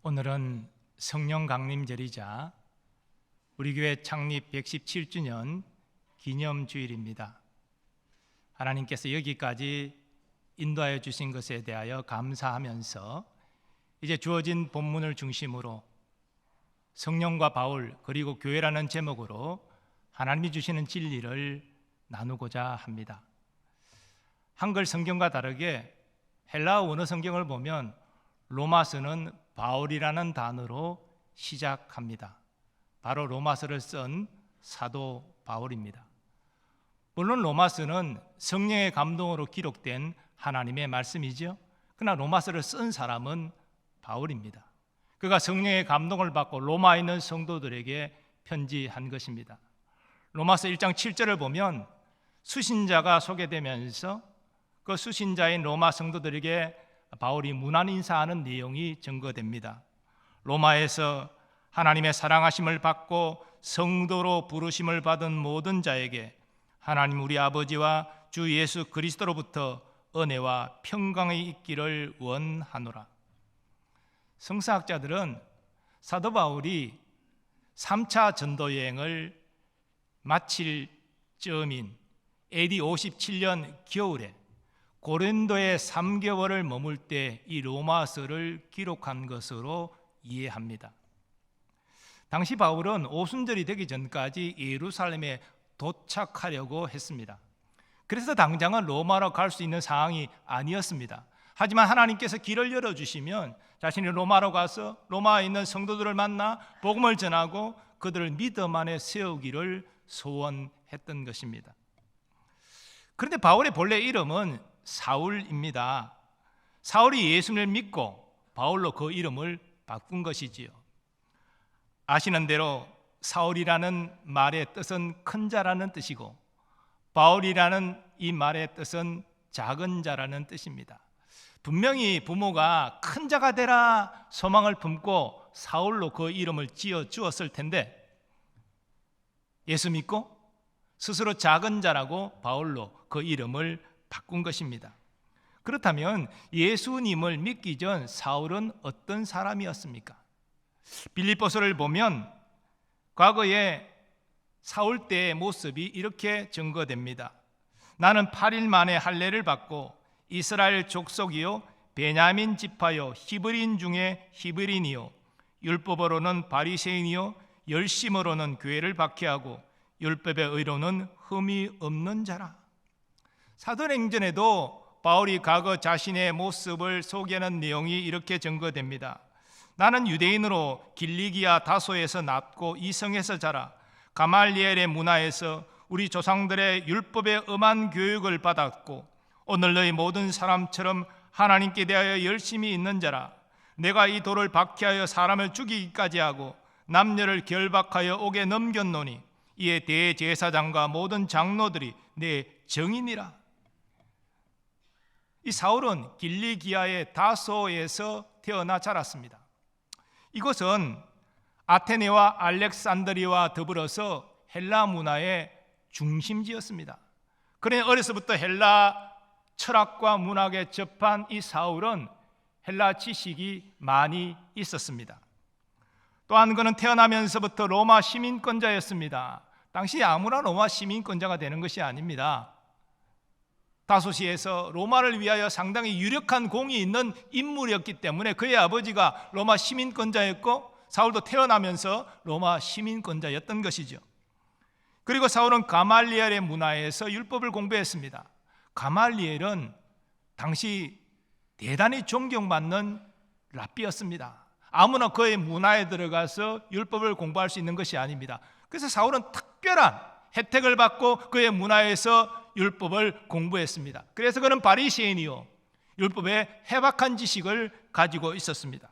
오늘은 성령 강림절이자 우리 교회 창립 117주년 기념주일입니다. 하나님께서 여기까지 인도하여 주신 것에 대하여 감사하면서 이제 주어진 본문을 중심으로 성령과 바울 그리고 교회라는 제목으로 하나님이 주시는 진리를 나누고자 합니다. 한글 성경과 다르게 헬라어 원어 성경을 보면 로마서는 바울이라는 단어로 시작합니다. 바로 로마서를 쓴 사도 바울입니다. 물론 로마서는 성령의 감동으로 기록된 하나님의 말씀이죠. 그러나 로마서를 쓴 사람은 바울입니다. 그가 성령의 감동을 받고 로마에 있는 성도들에게 편지한 것입니다. 로마서 1장 7절을 보면 수신자가 소개되면서 그 수신자인 로마 성도들에게 바울이 문안 인사하는 내용이 증거됩니다. 로마에서 하나님의 사랑하심을 받고 성도로 부르심을 받은 모든 자에게 하나님 우리 아버지와 주 예수 그리스도로부터 은혜와 평강이 있기를 원하노라. 성서학자들은 사도 바울이 3차 전도 여행을 마칠 즈음인 AD 57년 겨울에 고린도에 3개월을 머물 때 이 로마서를 기록한 것으로 이해합니다. 당시 바울은 오순절이 되기 전까지 예루살렘에 도착하려고 했습니다. 그래서 당장은 로마로 갈 수 있는 상황이 아니었습니다. 하지만 하나님께서 길을 열어주시면 자신이 로마로 가서 로마에 있는 성도들을 만나 복음을 전하고 그들을 믿음 안에 세우기를 소원했던 것입니다. 그런데 바울의 본래 이름은 사울입니다. 사울이 예수님을 믿고 바울로 그 이름을 바꾼 것이지요. 아시는 대로 사울이라는 말의 뜻은 큰 자라는 뜻이고 바울이라는 이 말의 뜻은 작은 자라는 뜻입니다. 분명히 부모가 큰 자가 되라 소망을 품고 사울로 그 이름을 지어 주었을 텐데 예수 믿고 스스로 작은 자라고 바울로 그 이름을 바꾼 것입니다. 그렇다면 예수님을 믿기 전 사울은 어떤 사람이었습니까? 빌립보서를 보면 과거에 사울 때의 모습이 이렇게 증거됩니다. 나는 8일 만에 할례를 받고 이스라엘 족속이요 베냐민 지파요 히브리인 중에 히브리인이요 율법으로는 바리새인이요 열심으로는 교회를 박해하고 율법의 의로는 흠이 없는 자라. 사도행전에도 바울이 과거 자신의 모습을 소개하는 내용이 이렇게 증거됩니다. 나는 유대인으로 길리기아 다소에서 낳고 이성에서 자라 가말리엘의 문화에서 우리 조상들의 율법에 엄한 교육을 받았고 오늘 너희 모든 사람처럼 하나님께 대하여 열심히 있는 자라. 내가 이 돌을 박해하여 사람을 죽이기까지 하고 남녀를 결박하여 옥에 넘겼노니 이에 대제사장과 모든 장로들이 내 정인이라. 이 사울은 길리기아의 다소에서 태어나 자랐습니다. 이곳은 아테네와 알렉산드리아와 더불어서 헬라 문화의 중심지였습니다. 그러니 어려서부터 헬라 철학과 문학에 접한 이 사울은 헬라 지식이 많이 있었습니다. 또한 그는 태어나면서부터 로마 시민권자였습니다. 당시 아무나 로마 시민권자가 되는 것이 아닙니다. 다소시에서 로마를 위하여 상당히 유력한 공이 있는 인물이었기 때문에 그의 아버지가 로마 시민권자였고 사울도 태어나면서 로마 시민권자였던 것이죠. 그리고 사울은 가말리엘의 문화에서 율법을 공부했습니다. 가말리엘은 당시 대단히 존경받는 랍비였습니다. 아무나 그의 문화에 들어가서 율법을 공부할 수 있는 것이 아닙니다. 그래서 사울은 특별한 혜택을 받고 그의 문화에서 율법을 공부했습니다. 그래서 그는 바리새인이요 율법에 해박한 지식을 가지고 있었습니다.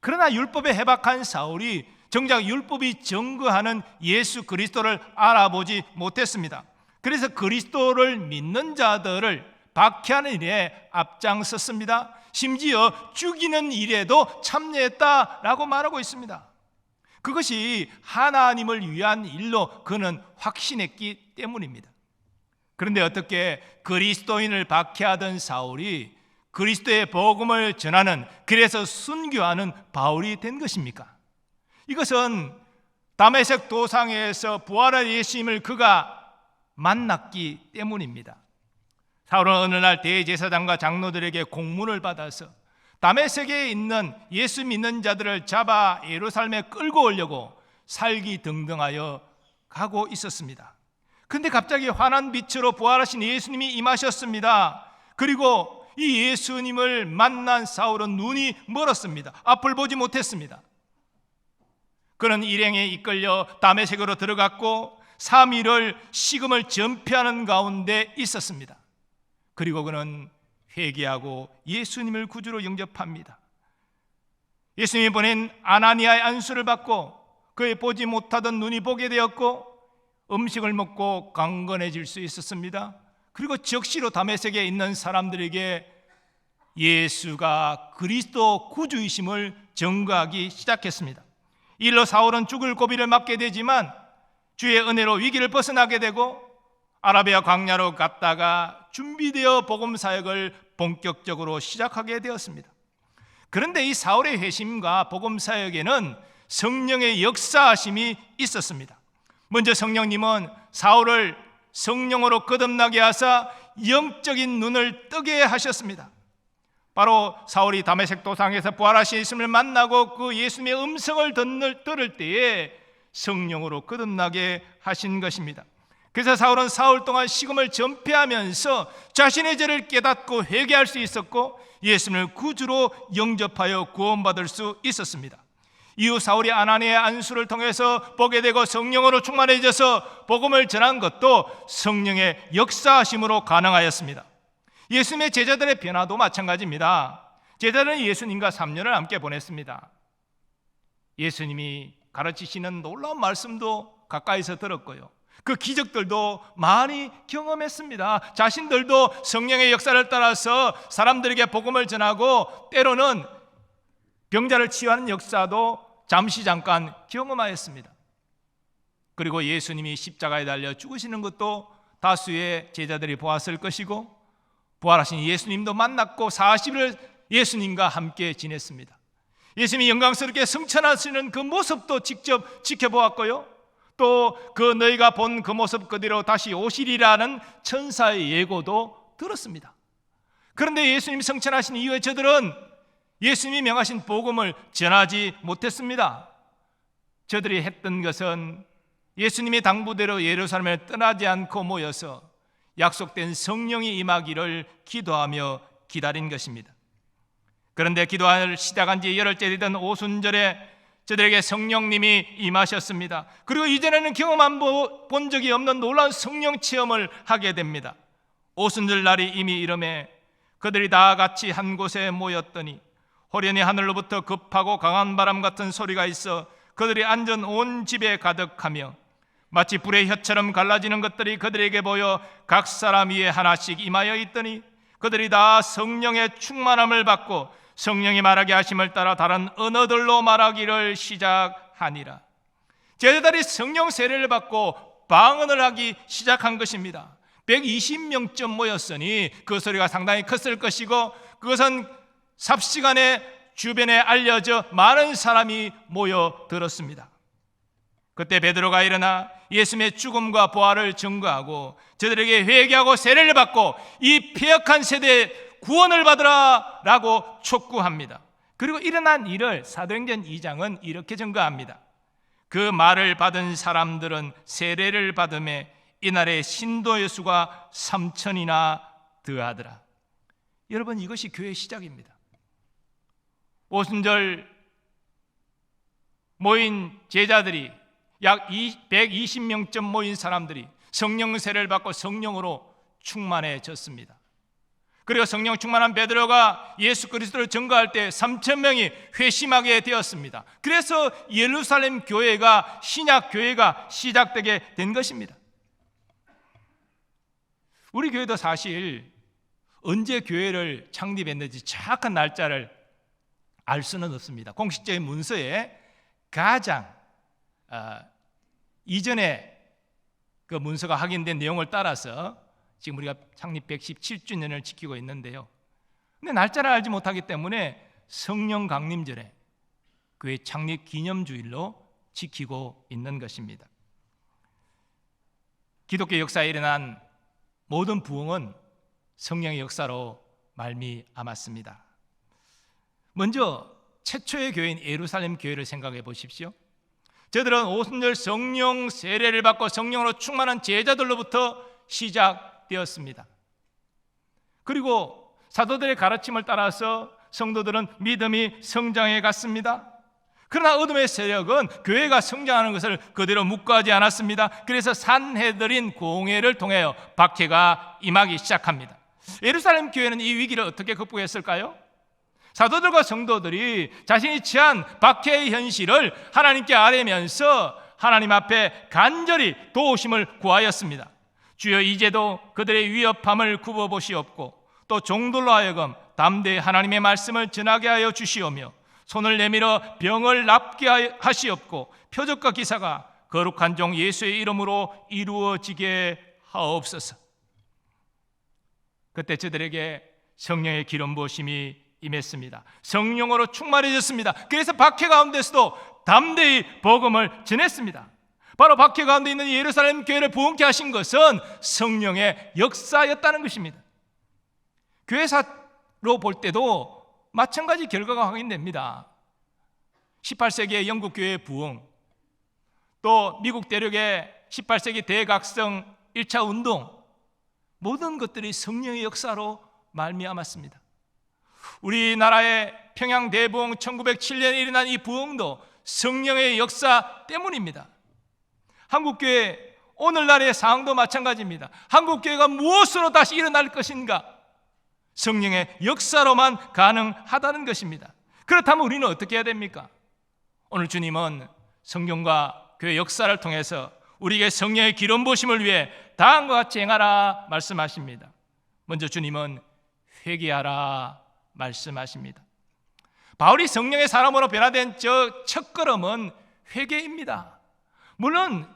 그러나 율법에 해박한 사울이 정작 율법이 증거하는 예수 그리스도를 알아보지 못했습니다. 그래서 그리스도를 믿는 자들을 박해하는 일에 앞장섰습니다. 심지어 죽이는 일에도 참여했다라고 말하고 있습니다. 그것이 하나님을 위한 일로 그는 확신했기 때문입니다. 그런데 어떻게 그리스도인을 박해하던 사울이 그리스도의 복음을 전하는, 그래서 순교하는 바울이 된 것입니까? 이것은 다메섹 도상에서 부활한 예수님을 그가 만났기 때문입니다. 사울은 어느 날 대제사장과 장로들에게 공문을 받아서 다메섹에 있는 예수 믿는 자들을 잡아 예루살렘에 끌고 오려고 살기등등하여 가고 있었습니다. 그런데 갑자기 환한 빛으로 부활하신 예수님이 임하셨습니다. 그리고 이 예수님을 만난 사울은 눈이 멀었습니다. 앞을 보지 못했습니다. 그는 일행에 이끌려 다메섹으로 들어갔고 3일을 식음을 전폐하는 가운데 있었습니다. 그리고 그는 회개하고 예수님을 구주로 영접합니다. 예수님이 보낸 아나니아의 안수를 받고 그의 보지 못하던 눈이 보게 되었고 음식을 먹고 강건해질 수 있었습니다. 그리고 즉시로 다메섹에 있는 사람들에게 예수가 그리스도 구주이심을 전가하기 시작했습니다. 이 일로 사울은 죽을 고비를 맞게 되지만 주의 은혜로 위기를 벗어나게 되고 아라비아 광야로 갔다가 준비되어 복음 사역을 본격적으로 시작하게 되었습니다. 그런데 이 사울의 회심과 복음 사역에는 성령의 역사하심이 있었습니다. 먼저 성령님은 사울을 성령으로 거듭나게 하사 영적인 눈을 뜨게 하셨습니다. 바로 사울이 다메섹 도상에서 부활하신 예수님을 만나고 그 예수님의 음성을 들을 때에 성령으로 거듭나게 하신 것입니다. 그래서 사울은 사흘 동안 식음을 전폐하면서 자신의 죄를 깨닫고 회개할 수 있었고 예수님을 구주로 영접하여 구원받을 수 있었습니다. 이후 사울이 아나니아의 안수를 통해서 보게 되고 성령으로 충만해져서 복음을 전한 것도 성령의 역사하심으로 가능하였습니다. 예수님의 제자들의 변화도 마찬가지입니다. 제자들은 예수님과 3년을 함께 보냈습니다. 예수님이 가르치시는 놀라운 말씀도 가까이서 들었고요, 그 기적들도 많이 경험했습니다. 자신들도 성령의 역사를 따라서 사람들에게 복음을 전하고 때로는 병자를 치유하는 역사도 잠깐 경험하였습니다. 그리고 예수님이 십자가에 달려 죽으시는 것도 다수의 제자들이 보았을 것이고 부활하신 예수님도 만났고 40일 예수님과 함께 지냈습니다. 예수님이 영광스럽게 승천하시는 그 모습도 직접 지켜보았고요, 또 그 너희가 본 그 모습 그대로 다시 오시리라는 천사의 예고도 들었습니다. 그런데 예수님이 승천하신 이후에 저들은 예수님이 명하신 복음을 전하지 못했습니다. 저들이 했던 것은 예수님의 당부대로 예루살렘을 떠나지 않고 모여서 약속된 성령이 임하기를 기도하며 기다린 것입니다. 그런데 기도를 시작한 지 열흘째 되던 오순절에 저들에게 성령님이 임하셨습니다. 그리고 이전에는 경험한 본 적이 없는 놀라운 성령 체험을 하게 됩니다. 오순절 날이 이미 이름에 그들이 다 같이 한 곳에 모였더니 호련히 하늘로부터 급하고 강한 바람 같은 소리가 있어 그들이 앉은 온 집에 가득하며 마치 불의 혀처럼 갈라지는 것들이 그들에게 보여 각 사람 위에 하나씩 임하여 있더니 그들이 다 성령의 충만함을 받고 성령이 말하게 하심을 따라 다른 언어들로 말하기를 시작하니라. 제자들이 성령 세례를 받고 방언을 하기 시작한 것입니다. 120명쯤 모였으니 그 소리가 상당히 컸을 것이고 그것은 삽시간에 주변에 알려져 많은 사람이 모여들었습니다. 그때 베드로가 일어나 예수님의 죽음과 부활을 증거하고 저들에게 회개하고 세례를 받고 이 패역한 세대에 구원을 받으라 라고 촉구합니다. 그리고 일어난 일을 사도행전 2장은 이렇게 증거합니다. 그 말을 받은 사람들은 세례를 받음에 이날의 신도의 수가 3,000이나 더하더라. 여러분, 이것이 교회의 시작입니다. 오순절 모인 제자들이 약 120명쯤 모인 사람들이 성령 세례를 받고 성령으로 충만해졌습니다. 그리고 성령 충만한 베드로가 예수 그리스도를 증거할 때 3,000명이 회심하게 되었습니다. 그래서 예루살렘 교회가, 신약 교회가 시작되게 된 것입니다. 우리 교회도 사실 언제 교회를 창립했는지 정확한 날짜를 알 수는 없습니다. 공식적인 문서에 가장 이전에 그 문서가 확인된 내용을 따라서 지금 우리가 창립 117주년을 지키고 있는데요, 근데 날짜를 알지 못하기 때문에 성령 강림절에 교회 창립 기념주일로 지키고 있는 것입니다. 기독교 역사에 일어난 모든 부흥은 성령의 역사로 말미암았습니다. 먼저 최초의 교회인 예루살렘 교회를 생각해 보십시오. 저들은 오순절 성령 세례를 받고 성령으로 충만한 제자들로부터 시작되었습니다. 그리고 사도들의 가르침을 따라서 성도들은 믿음이 성장해 갔습니다. 그러나 어둠의 세력은 교회가 성장하는 것을 그대로 묵과하지 않았습니다. 그래서 산헤드린 공회를 통하여 박해가 임하기 시작합니다. 예루살렘 교회는 이 위기를 어떻게 극복했을까요? 사도들과 성도들이 자신이 처한 박해의 현실을 하나님께 아뢰면서 하나님 앞에 간절히 도우심을 구하였습니다. 주여 이제도 그들의 위협함을 굽어보시옵고 또 종들로 하여금 담대히 하나님의 말씀을 전하게 하여 주시오며 손을 내밀어 병을 낫게 하시옵고 표적과 기사가 거룩한 종 예수의 이름으로 이루어지게 하옵소서. 그때 저들에게 성령의 기름 부으심이 임했습니다. 성령으로 충만해졌습니다. 그래서 박해 가운데서도 담대히 복음을 전했습니다. 바로 박해 가운데 있는 예루살렘 교회를 부흥케 하신 것은 성령의 역사였다는 것입니다. 교회사로 볼 때도 마찬가지 결과가 확인됩니다. 18세기의 영국 교회의 부흥, 또 미국 대륙의 18세기 대각성 1차 운동, 모든 것들이 성령의 역사로 말미암았습니다. 우리나라의 평양 대부흥 1907년에 일어난 이 부흥도 성령의 역사 때문입니다. 한국교회 오늘날의 상황도 마찬가지입니다. 한국교회가 무엇으로 다시 일어날 것인가? 성령의 역사로만 가능하다는 것입니다. 그렇다면 우리는 어떻게 해야 됩니까? 오늘 주님은 성경과 교회 역사를 통해서 우리에게 성령의 기름 부으심을 위해 다음과 같이 행하라 말씀하십니다. 먼저 주님은 회개하라 말씀하십니다. 바울이 성령의 사람으로 변화된 저 첫걸음은 회개입니다. 물론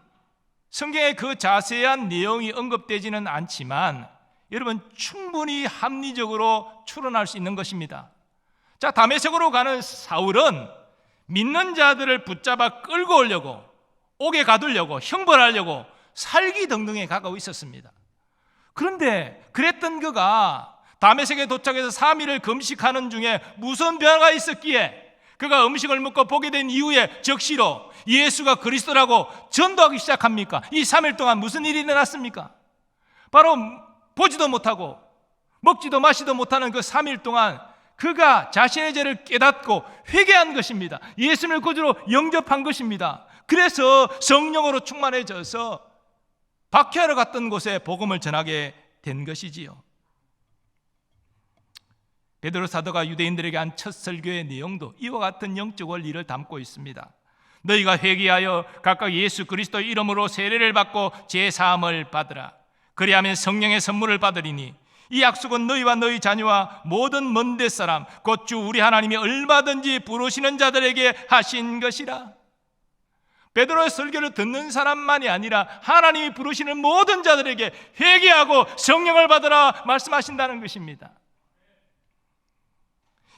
성경에 그 자세한 내용이 언급되지는 않지만 여러분 충분히 합리적으로 추론할 수 있는 것입니다. 자, 다메섹으로 가는 사울은 믿는 자들을 붙잡아 끌고 오려고, 옥에 가두려고, 형벌하려고 살기등등에 가까워 있었습니다. 그런데 그랬던 그가 다메섹에 도착해서 3일을 금식하는 중에 무슨 변화가 있었기에 그가 음식을 먹고 보게 된 이후에 즉시로 예수가 그리스도라고 전도하기 시작합니까? 이 3일 동안 무슨 일이 일어났습니까? 바로 보지도 못하고 먹지도 마시도 못하는 그 3일 동안 그가 자신의 죄를 깨닫고 회개한 것입니다. 예수님을 구주로 영접한 것입니다. 그래서 성령으로 충만해져서 박해하러 갔던 곳에 복음을 전하게 된 것이지요. 베드로 사도가 유대인들에게 한 첫 설교의 내용도 이와 같은 영적 원리를 담고 있습니다. 너희가 회개하여 각각 예수 그리스도 이름으로 세례를 받고 제사함을 받으라. 그리하면 성령의 선물을 받으리니 이 약속은 너희와 너희 자녀와 모든 먼데 사람 곧 주 우리 하나님이 얼마든지 부르시는 자들에게 하신 것이라. 베드로의 설교를 듣는 사람만이 아니라 하나님이 부르시는 모든 자들에게 회개하고 성령을 받으라 말씀하신다는 것입니다.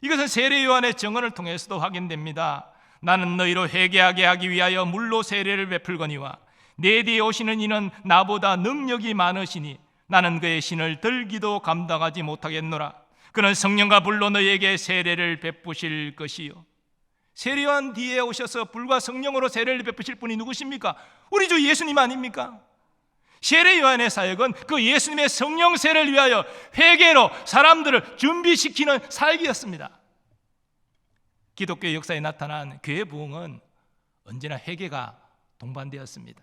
이것은 세례 요한의 증언을 통해서도 확인됩니다. 나는 너희로 회개하게 하기 위하여 물로 세례를 베풀거니와 내 뒤에 오시는 이는 나보다 능력이 많으시니 나는 그의 신을 들기도 감당하지 못하겠노라. 그는 성령과 불로 너희에게 세례를 베푸실 것이요. 세례 요한 뒤에 오셔서 불과 성령으로 세례를 베푸실 분이 누구십니까? 우리 주 예수님 아닙니까? 세례 요한의 사역은 그 예수님의 성령 세례를 위하여 회개로 사람들을 준비시키는 사역이었습니다. 기독교 역사에 나타난 교회 부흥은 언제나 회개가 동반되었습니다.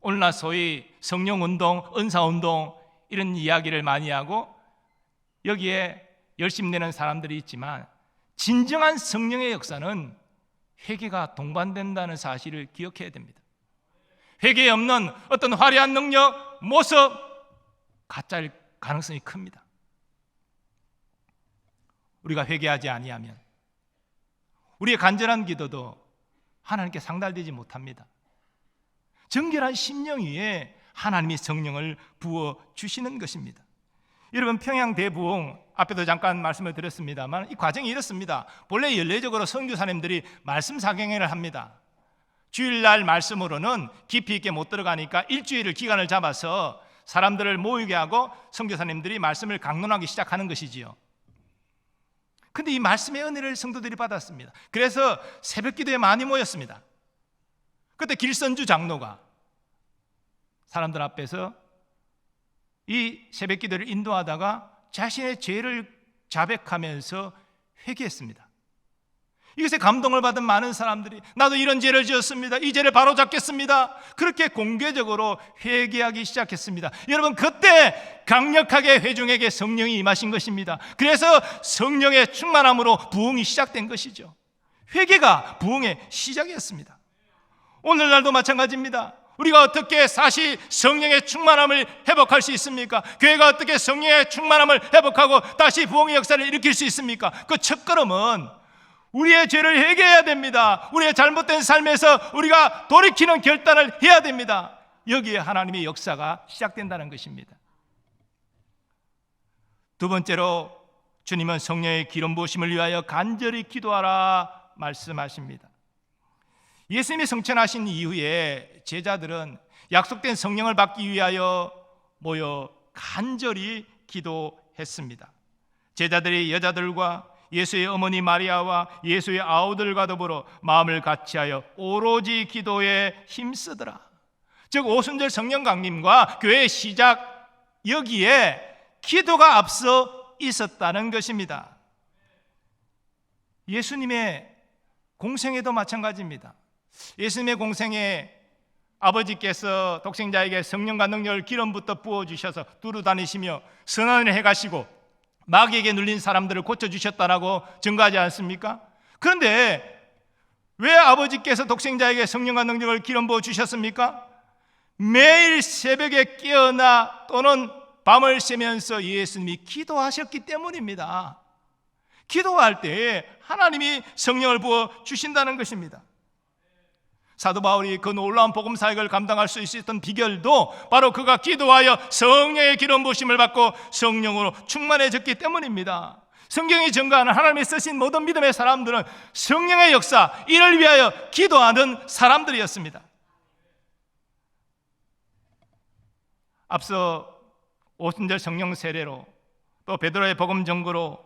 오늘날 소위 성령운동, 은사운동 이런 이야기를 많이 하고 여기에 열심 내는 사람들이 있지만 진정한 성령의 역사는 회개가 동반된다는 사실을 기억해야 됩니다. 회개에 없는 어떤 화려한 능력, 모습, 가짜일 가능성이 큽니다. 우리가 회개하지 아니하면 우리의 간절한 기도도 하나님께 상달되지 못합니다. 정결한 심령 위에 하나님이 성령을 부어주시는 것입니다. 여러분 평양 대부흥 앞에도 잠깐 말씀을 드렸습니다만 이 과정이 이렇습니다. 본래 연례적으로 선교사님들이 말씀 사경회를 합니다. 주일날 말씀으로는 깊이 있게 못 들어가니까 일주일을 기간을 잡아서 사람들을 모이게 하고 선교사님들이 말씀을 강론하기 시작하는 것이지요. 근데 이 말씀의 은혜를 성도들이 받았습니다. 그래서 새벽 기도에 많이 모였습니다. 그때 길선주 장로가 사람들 앞에서 이 새벽 기도를 인도하다가 자신의 죄를 자백하면서 회개했습니다. 이것에 감동을 받은 많은 사람들이 나도 이런 죄를 지었습니다. 이 죄를 바로잡겠습니다. 그렇게 공개적으로 회개하기 시작했습니다. 여러분, 그때 강력하게 회중에게 성령이 임하신 것입니다. 그래서 성령의 충만함으로 부흥이 시작된 것이죠. 회개가 부흥의 시작이었습니다. 오늘날도 마찬가지입니다. 우리가 어떻게 다시 성령의 충만함을 회복할 수 있습니까? 교회가 어떻게 성령의 충만함을 회복하고 다시 부흥의 역사를 일으킬 수 있습니까? 그 첫걸음은 우리의 죄를 회개해야 됩니다. 우리의 잘못된 삶에서 우리가 돌이키는 결단을 해야 됩니다. 여기에 하나님의 역사가 시작된다는 것입니다. 두 번째로 주님은 성령의 기름 부으심을 위하여 간절히 기도하라 말씀하십니다. 예수님이 성천하신 이후에 제자들은 약속된 성령을 받기 위하여 모여 간절히 기도했습니다. 제자들이 여자들과 예수의 어머니 마리아와 예수의 아우들과 더불어 마음을 같이하여 오로지 기도에 힘쓰더라. 즉 오순절 성령 강림과 교회의 시작, 여기에 기도가 앞서 있었다는 것입니다. 예수님의 공생애도 마찬가지입니다. 예수님의 공생에 아버지께서 독생자에게 성령과 능력을 기름부터 부어주셔서 두루 다니시며 선언을 해가시고 마귀에게 눌린 사람들을 고쳐주셨다라고 증거하지 않습니까? 그런데 왜 아버지께서 독생자에게 성령과 능력을 기름 부어주셨습니까? 매일 새벽에 깨어나 또는 밤을 새면서 예수님이 기도하셨기 때문입니다. 기도할 때 하나님이 성령을 부어주신다는 것입니다. 사도 바울이 그 놀라운 복음 사역을 감당할 수 있었던 비결도 바로 그가 기도하여 성령의 기름 부으심을 받고 성령으로 충만해졌기 때문입니다. 성경이 증거하는 하나님이 쓰신 모든 믿음의 사람들은 성령의 역사, 이를 위하여 기도하는 사람들이었습니다. 앞서 오순절 성령 세례로 또 베드로의 복음 전거로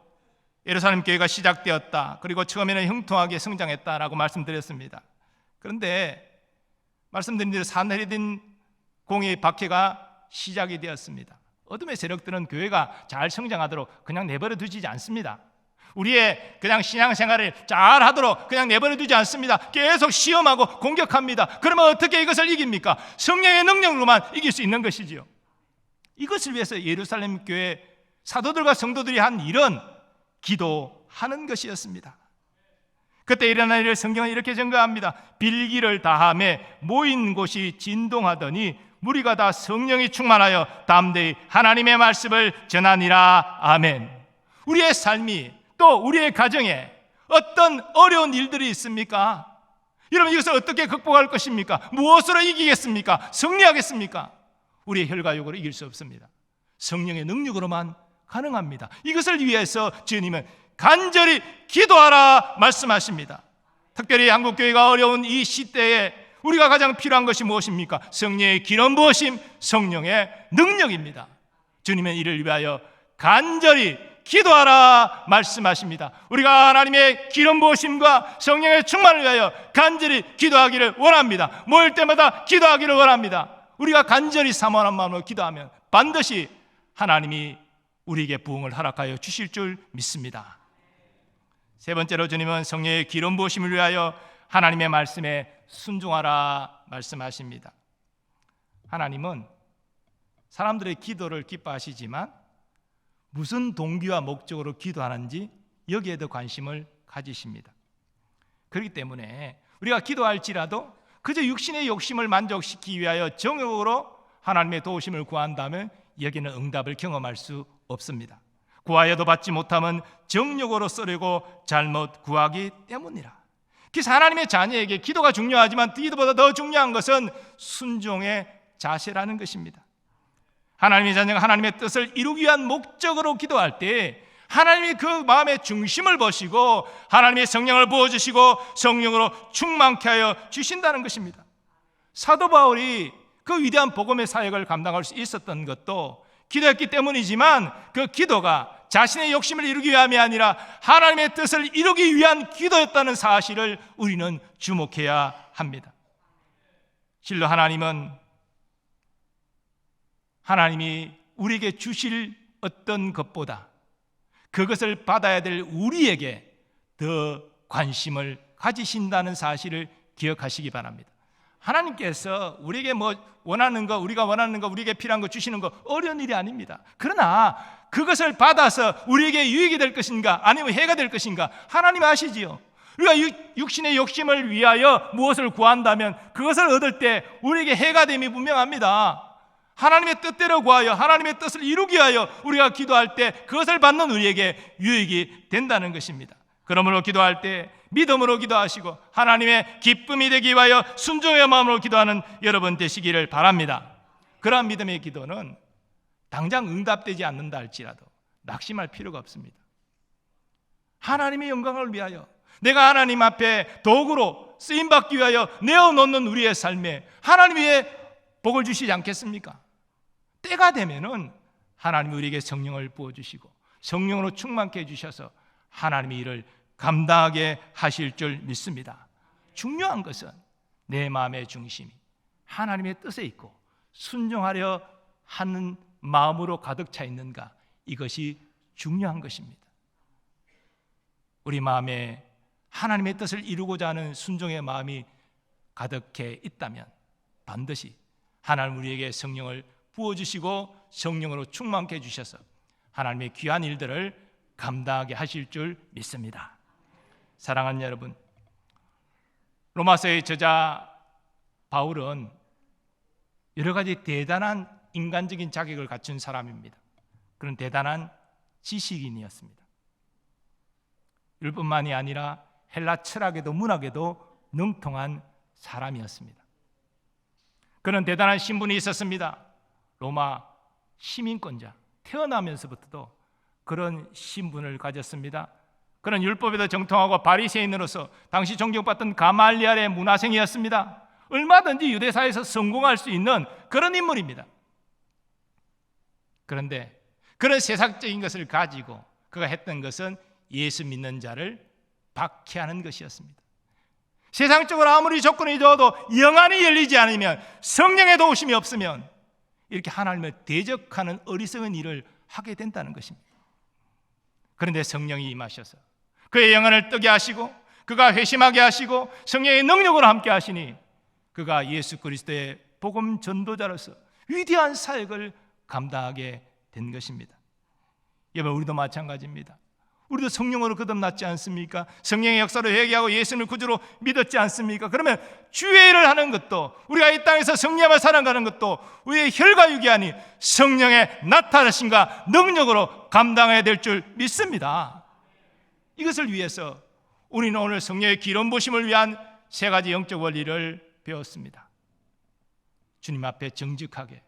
예루살렘 교회가 시작되었다. 그리고 처음에는 형통하게 성장했다라고 말씀드렸습니다. 그런데 말씀드린 대로 사내리든 공의 박해가 시작이 되었습니다. 어둠의 세력들은 교회가 잘 성장하도록 그냥 내버려 두지 않습니다. 우리의 그냥 신앙생활을 잘 하도록 그냥 내버려 두지 않습니다. 계속 시험하고 공격합니다. 그러면 어떻게 이것을 이깁니까? 성령의 능력으로만 이길 수 있는 것이지요. 이것을 위해서 예루살렘 교회 사도들과 성도들이 한 일은 기도하는 것이었습니다. 그때 일어난 일을 성경은 이렇게 증거합니다. 빌기를 다하며 모인 곳이 진동하더니 무리가 다 성령이 충만하여 담대히 하나님의 말씀을 전하니라. 아멘. 우리의 삶이 또 우리의 가정에 어떤 어려운 일들이 있습니까? 여러분, 이것을 어떻게 극복할 것입니까? 무엇으로 이기겠습니까? 승리하겠습니까? 우리의 혈과욕으로 이길 수 없습니다. 성령의 능력으로만 가능합니다. 이것을 위해서 주님은 간절히 기도하라 말씀하십니다. 특별히 한국교회가 어려운 이 시대에 우리가 가장 필요한 것이 무엇입니까? 성령의 기름 부으심, 성령의 능력입니다. 주님은 이를 위하여 간절히 기도하라 말씀하십니다. 우리가 하나님의 기름 부으심과 성령의 충만을 위하여 간절히 기도하기를 원합니다. 모일 때마다 기도하기를 원합니다. 우리가 간절히 사모하는 마음으로 기도하면 반드시 하나님이 우리에게 부흥을 허락하여 주실 줄 믿습니다. 세 번째로 주님은 성령의 기름 부으심을 위하여 하나님의 말씀에 순종하라 말씀하십니다. 하나님은 사람들의 기도를 기뻐하시지만 무슨 동기와 목적으로 기도하는지 여기에 더 관심을 가지십니다. 그렇기 때문에 우리가 기도할지라도 그저 육신의 욕심을 만족시키기 위하여 정욕으로 하나님의 도우심을 구한다면 여기는 응답을 경험할 수 없습니다. 구하여도 받지 못하면 정욕으로 쓰려고 잘못 구하기 때문이라. 그래서 하나님의 자녀에게 기도가 중요하지만 기도보다 더 중요한 것은 순종의 자세라는 것입니다. 하나님의 자녀가 하나님의 뜻을 이루기 위한 목적으로 기도할 때 하나님이 그 마음의 중심을 보시고 하나님의 성령을 부어주시고 성령으로 충만케 하여 주신다는 것입니다. 사도 바울이 그 위대한 복음의 사역을 감당할 수 있었던 것도 기도했기 때문이지만, 그 기도가 자신의 욕심을 이루기 위함이 아니라 하나님의 뜻을 이루기 위한 기도였다는 사실을 우리는 주목해야 합니다. 실로 하나님이 우리에게 주실 어떤 것보다 그것을 받아야 될 우리에게 더 관심을 가지신다는 사실을 기억하시기 바랍니다. 하나님께서 우리에게 우리가 원하는 거, 우리에게 필요한 거 주시는 거 어려운 일이 아닙니다. 그러나 그것을 받아서 우리에게 유익이 될 것인가 아니면 해가 될 것인가 하나님 아시지요. 우리가 육신의 욕심을 위하여 무엇을 구한다면 그것을 얻을 때 우리에게 해가 됨이 분명합니다. 하나님의 뜻대로 구하여 하나님의 뜻을 이루기 위하여 우리가 기도할 때 그것을 받는 우리에게 유익이 된다는 것입니다. 그러므로 기도할 때 믿음으로 기도하시고 하나님의 기쁨이 되기 위하여 순종의 마음으로 기도하는 여러분 되시기를 바랍니다. 그러한 믿음의 기도는 당장 응답되지 않는다 할지라도 낙심할 필요가 없습니다. 하나님의 영광을 위하여 내가 하나님 앞에 도구로 쓰임받기 위하여 내어놓는 우리의 삶에 하나님 위에 복을 주시지 않겠습니까? 때가 되면은 하나님이 우리에게 성령을 부어주시고 성령으로 충만케 해주셔서 하나님의 일을 감당하게 하실 줄 믿습니다. 중요한 것은 내 마음의 중심이 하나님의 뜻에 있고 순종하려 하는 마음으로 가득 차 있는가, 이것이 중요한 것입니다. 우리 마음에 하나님의 뜻을 이루고자 하는 순종의 마음이 가득해 있다면 반드시 하나님 우리에게 성령을 부어주시고 성령으로 충만케 해주셔서 하나님의 귀한 일들을 감당하게 하실 줄 믿습니다. 사랑하는 여러분, 로마서의 저자 바울은 여러 가지 대단한 인간적인 자격을 갖춘 사람입니다. 그런 대단한 지식인이었습니다. 율법만이 아니라 헬라 철학에도 문학에도 능통한 사람이었습니다. 그런 대단한 신분이 있었습니다. 로마 시민권자, 태어나면서부터도 그런 신분을 가졌습니다. 그런 율법에도 정통하고 바리새인으로서 당시 존경받던 가말리엘의 문화생이었습니다. 얼마든지 유대사에서 성공할 수 있는 그런 인물입니다. 그런데 그런 세상적인 것을 가지고 그가 했던 것은 예수 믿는 자를 박해하는 것이었습니다. 세상적으로 아무리 조건이 좋아도 영안이 열리지 않으면, 성령의 도우심이 없으면 이렇게 하나님을 대적하는 어리석은 일을 하게 된다는 것입니다. 그런데 성령이 임하셔서 그의 영혼을 뜨게 하시고 그가 회심하게 하시고 성령의 능력으로 함께 하시니 그가 예수 그리스도의 복음 전도자로서 위대한 사역을 감당하게 된 것입니다. 여러분, 우리도 마찬가지입니다. 우리도 성령으로 거듭났지 않습니까? 성령의 역사로 회개하고 예수님을 구주로 믿었지 않습니까? 그러면 주의 일을 하는 것도, 우리가 이 땅에서 성령을 살아가는 것도 우리의 혈과육이 아닌 성령의 나타나심과 능력으로 감당해야 될 줄 믿습니다. 이것을 위해서 우리는 오늘 성령의 기름 부심을 위한 세 가지 영적 원리를 배웠습니다. 주님 앞에 정직하게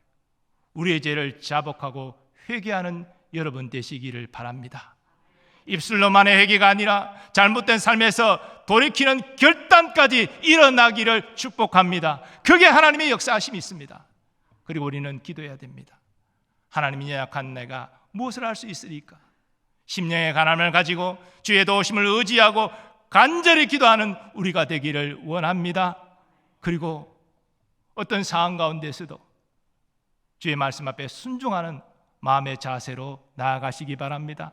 우리의 죄를 자복하고 회개하는 여러분 되시기를 바랍니다. 입술로만의 회개가 아니라 잘못된 삶에서 돌이키는 결단까지 일어나기를 축복합니다. 그게 하나님의 역사하심이 있습니다. 그리고 우리는 기도해야 됩니다. 하나님이 연약한 내가 무엇을 할 수 있으리까? 심령의 가난을 가지고 주의 도우심을 의지하고 간절히 기도하는 우리가 되기를 원합니다. 그리고 어떤 상황 가운데서도 주의 말씀 앞에 순종하는 마음의 자세로 나아가시기 바랍니다.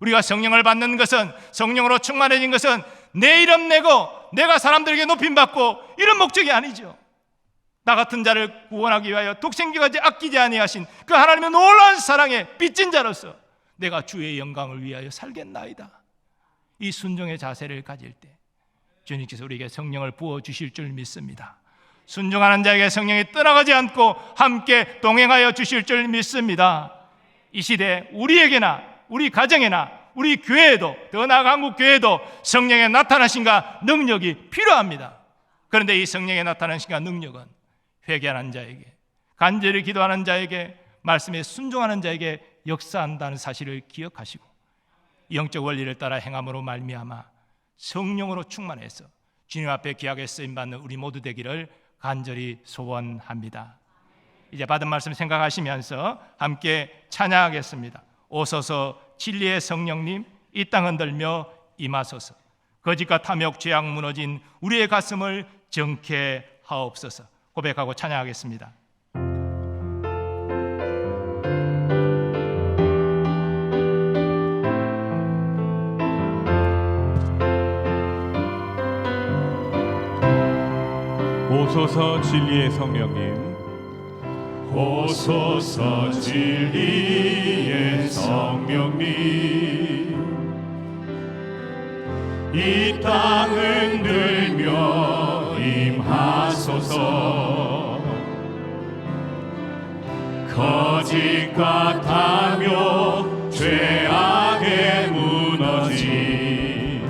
우리가 성령을 받는 것은, 성령으로 충만해진 것은 내 이름 내고 내가 사람들에게 높임받고 이런 목적이 아니죠. 나 같은 자를 구원하기 위하여 독생자까지 아끼지 아니하신 그 하나님의 놀라운 사랑에 빚진 자로서 내가 주의 영광을 위하여 살겠나이다. 이 순종의 자세를 가질 때 주님께서 우리에게 성령을 부어주실 줄 믿습니다. 순종하는 자에게 성령이 떠나가지 않고 함께 동행하여 주실 줄 믿습니다. 이 시대 우리에게나 우리 가정에나 우리 교회에도, 더 나아가 한국 교회에도 성령의 나타나심과 능력이 필요합니다. 그런데 이 성령의 나타나심과 능력은 회개하는 자에게, 간절히 기도하는 자에게, 말씀에 순종하는 자에게 역사한다는 사실을 기억하시고 영적 원리를 따라 행함으로 말미암아 성령으로 충만해서 주님 앞에 귀하게 쓰임받는 우리 모두 되기를 간절히 소원합니다. 이제 받은 말씀 생각하시면서 함께 찬양하겠습니다. 오소서 진리의 성령님, 이 땅 흔들며 임하소서. 거짓과 탐욕, 죄악 무너진 우리의 가슴을 정케 하옵소서. 고백하고 찬양하겠습니다. 오소서 진리의 성령님, 오소서 진리의 성령님, 이 땅 흔들며 임하소서. 거짓과 탐욕, 죄악에 무너진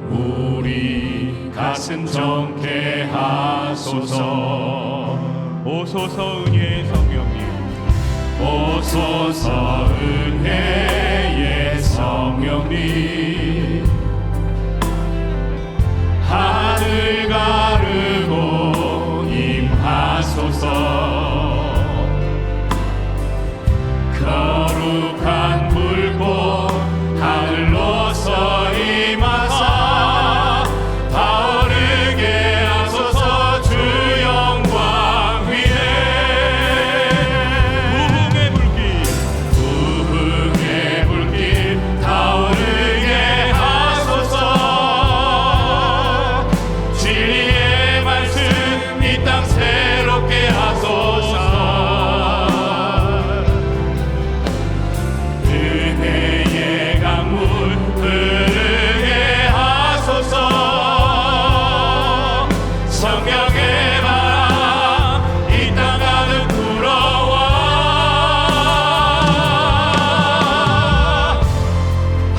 우리 가슴 정케 하소서. 오소서 은혜의 성령님, 오소서 은혜의 성령님, 하늘 가르고 임하소서. 거룩한 불꽃 하늘로서 임하사 타오르게 하소서. 주 영광 위에 부흥의 불길, 부흥의 불길 타오르게 하소서. 진리의 말씀 이 땅 새롭게 하소서. 은혜의 강물 흐르게 하소서. 성령의 바람 이 땅 가득 불어와.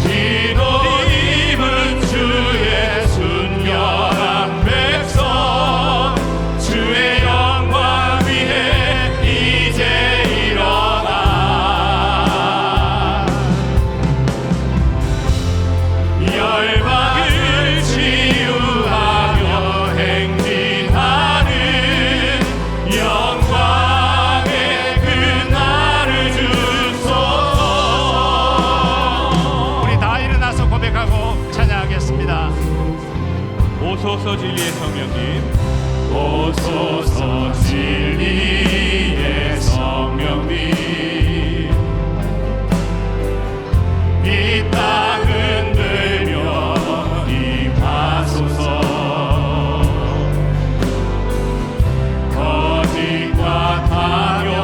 기도 입은 주의 순결한 백성, 주의 영광 위에 이제 일어나. 열방을 치유하며 행진하는 영광의 그날을 주소서. 우리 다 일어나서 고백하고 찬양하겠습니다. 오소서 진리의 성령님, 오소서 진리의 성령님, 이 땅 흔들며 임하소서. 거짓과 탐욕,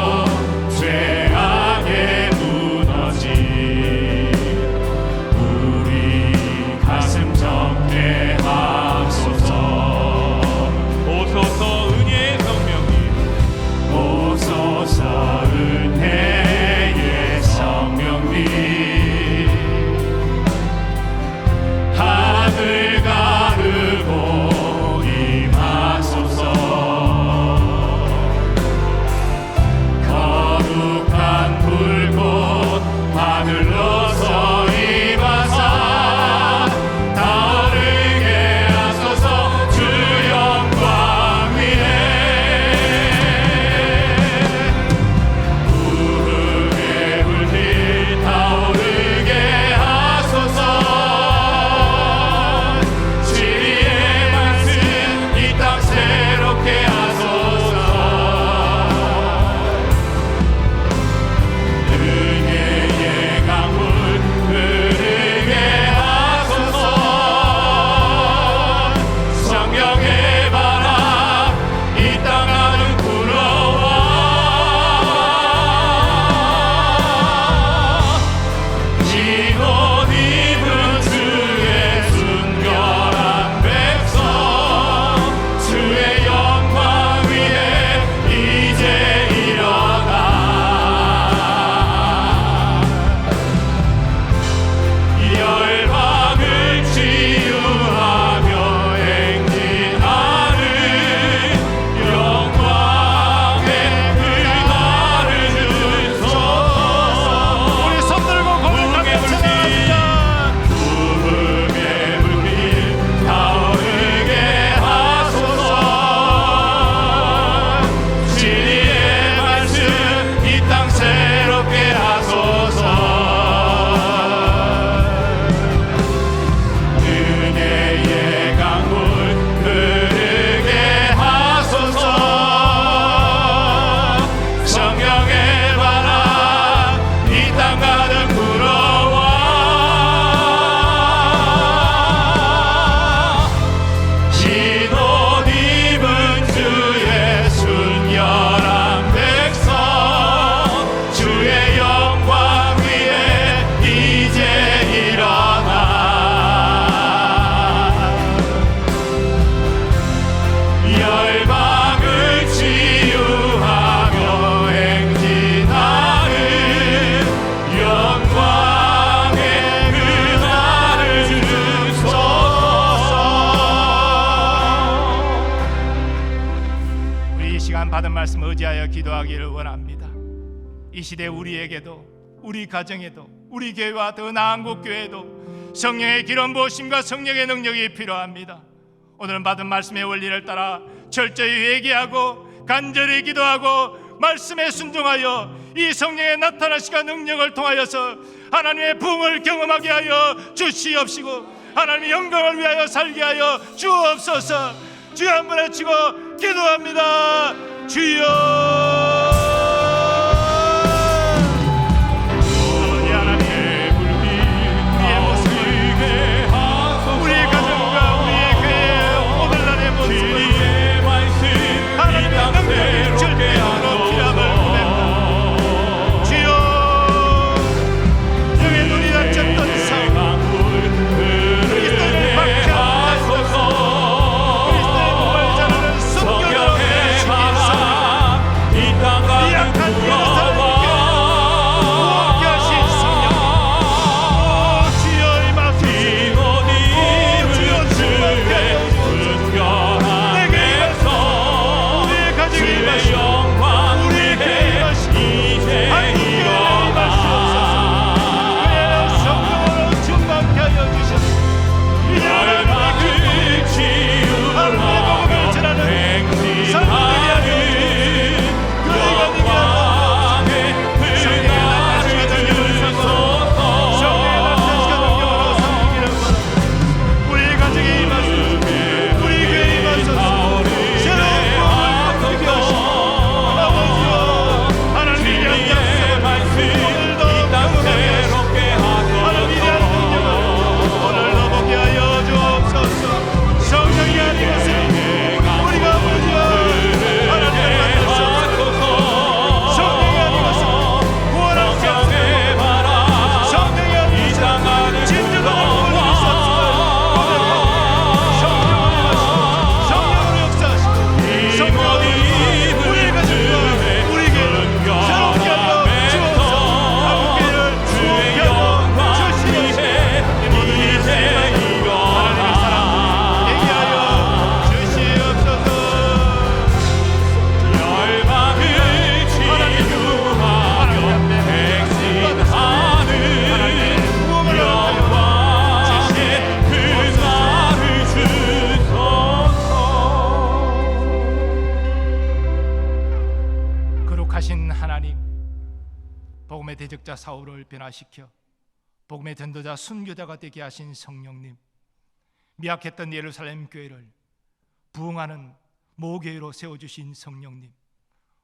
죄악에 무너진 우리 가슴 정케 하소서. 오소서 은혜의 성령님, 오소서 은혜의 성령님, 받은 말씀 의지하여 기도하기를 원합니다. 이 시대 우리에게도, 우리 가정에도, 우리 교회와 더 나은 곳 교회도 성령의 기름 부으심과 성령의 능력이 필요합니다. 오늘 받은 말씀의 원리를 따라 철저히 회개하고 간절히 기도하고 말씀에 순종하여 이 성령의 나타나시가 능력을 통하여서 하나님의 부흥을 경험하게 하여 주시옵시고 하나님의 영광을 위하여 살게 하여 주옵소서. 주여 한번 외치고 기도합니다. 주여, 아버지 하나님, 우리의 모습을, 우리의 가정과 우리의 교회의 오늘날의 모습을 하나님의 능력이 절대적으로 필요함을 고백합니다. 주여, 영의 눈이 닫혔던 삶, 그리스도를 박해하소서. 그리스도의 몸을 자르는 순교로 이 약한 여러 사람에게 구원케 하신 성령, 주여 임하소서. 주여 충만케 하소서. 내게 임하소서. 우리의 가정에 임하시고 우리의 교회에 임하시고 한국교회에 임하시옵소서. 그의 성령으로 충만케 하여 주시옵소서. 이제 하나님의 기쁨, 하나님의 복음을 전하는 삶을 되게 하여 주옵소서. 교회가 되게 하여 주옵소서. 성령의 나타나시가 능력을 삼고 성령의 나타나시가 능력으로 삼기를 원합니다. 우리의 가정에 임하소서. 우리 교회에 임하소서. 새로운 복음을 누리게 하시고 아버지여, 하나님의 위대한 약속을 오늘도 경험하게 하시고 하나님의 위대한 능력을 오늘도 보게 하여 주옵소서. 성령이 아닌 것을 우리가 아버지여 하나님을 만날 수 없습니다. 성령이 아닌 것은 구원할 수 없습니다. 성령이 아닌 것은 진정한 구원을 수 없습니다. 성령으로 역사하시고 성령으로 우리의 가정과 우리 교회를 새롭게 하여 주옵소서. 한국교회를 새롭게 하여 주시옵소서. 이 모든 일을 수행하여 하나님의 사랑 되게 하여 주시옵소서. 거룩하신 하나님, 복음의 대적자 사울을 변화시켜 복음의 전도자 순교자가 되게 하신 성령님, 미약했던 예루살렘 교회를 부흥하는 모교회로 세워주신 성령님,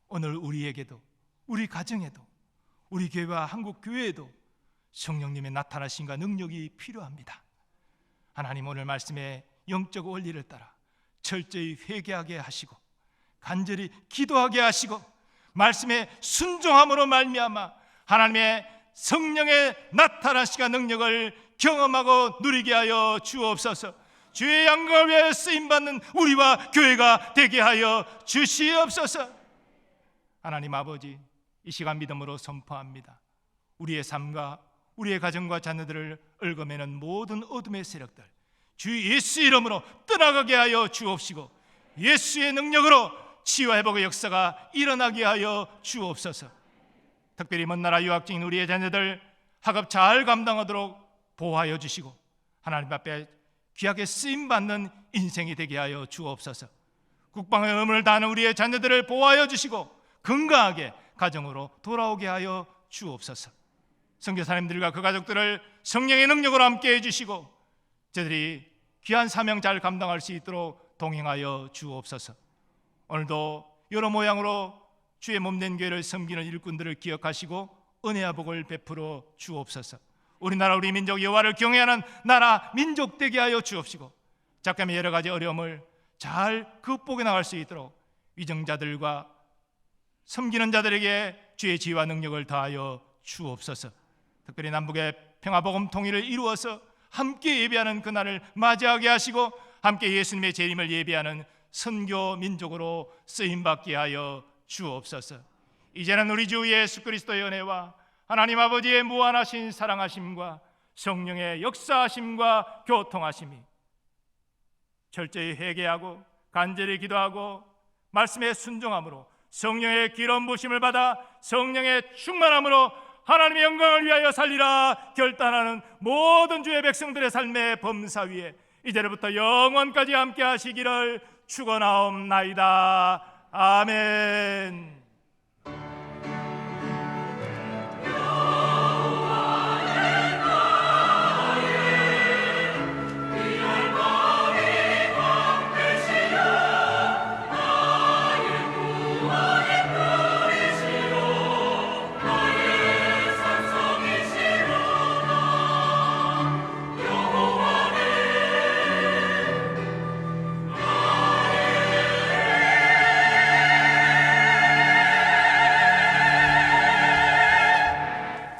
오늘 우리에게도, 우리 가정에도, 우리 교회와 한국 교회에도 성령님의 나타나심과 능력이 필요합니다. 하나님, 오늘 말씀의 영적 원리를 따라 철저히 회개하게 하시고 간절히 기도하게 하시고 말씀에 순종함으로 말미암아 하나님의 성령의 나타나시가 능력을 경험하고 누리게 하여 주옵소서. 주의 영광을 위하여 쓰임받는 우리와 교회가 되게 하여 주시옵소서. 하나님 아버지, 이 시간 믿음으로 선포합니다. 우리의 삶과 우리의 가정과 자녀들을 얽어매는 모든 어둠의 세력들 주 예수 이름으로 떠나가게 하여 주옵시고 예수의 능력으로 치유와 회복의 역사가 일어나게 하여 주옵소서. 특별히 먼 나라 유학 중인 우리의 자녀들 학업 잘 감당하도록 보호하여 주시고 하나님 앞에 귀하게 쓰임받는 인생이 되게 하여 주옵소서. 국방의 의무를 다하는 우리의 자녀들을 보호하여 주시고 건강하게 가정으로 돌아오게 하여 주옵소서. 선교사님들과 그 가족들을 성령의 능력으로 함께 해주시고 저들이 귀한 사명 잘 감당할 수 있도록 동행하여 주옵소서. 오늘도 여러 모양으로 주의 몸된 교회를 섬기는 일꾼들을 기억하시고 은혜와 복을 베풀어 주옵소서. 우리나라 우리 민족 여호와를 경외하는 나라 민족 되게 하여 주옵시고 작감의 여러 가지 어려움을 잘 극복해 나갈 수 있도록 위정자들과 섬기는 자들에게 주의 지혜와 능력을 다하여 주옵소서. 특별히 남북의 평화복음 통일을 이루어서 함께 예배하는 그날을 맞이하게 하시고 함께 예수님의 재림을 예배하는 선교 민족으로 쓰임받게 하여 주옵소서. 이제는 우리 주 예수 그리스도의 은혜와 하나님 아버지의 무한하신 사랑하심과 성령의 역사하심과 교통하심이 철저히 회개하고 간절히 기도하고 말씀에 순종함으로 성령의 기름 부심을 받아 성령의 충만함으로 하나님의 영광을 위하여 살리라 결단하는 모든 주의 백성들의 삶의 범사 위에 이제부터 영원까지 함께 하시기를 축원하옵나이다. 아멘.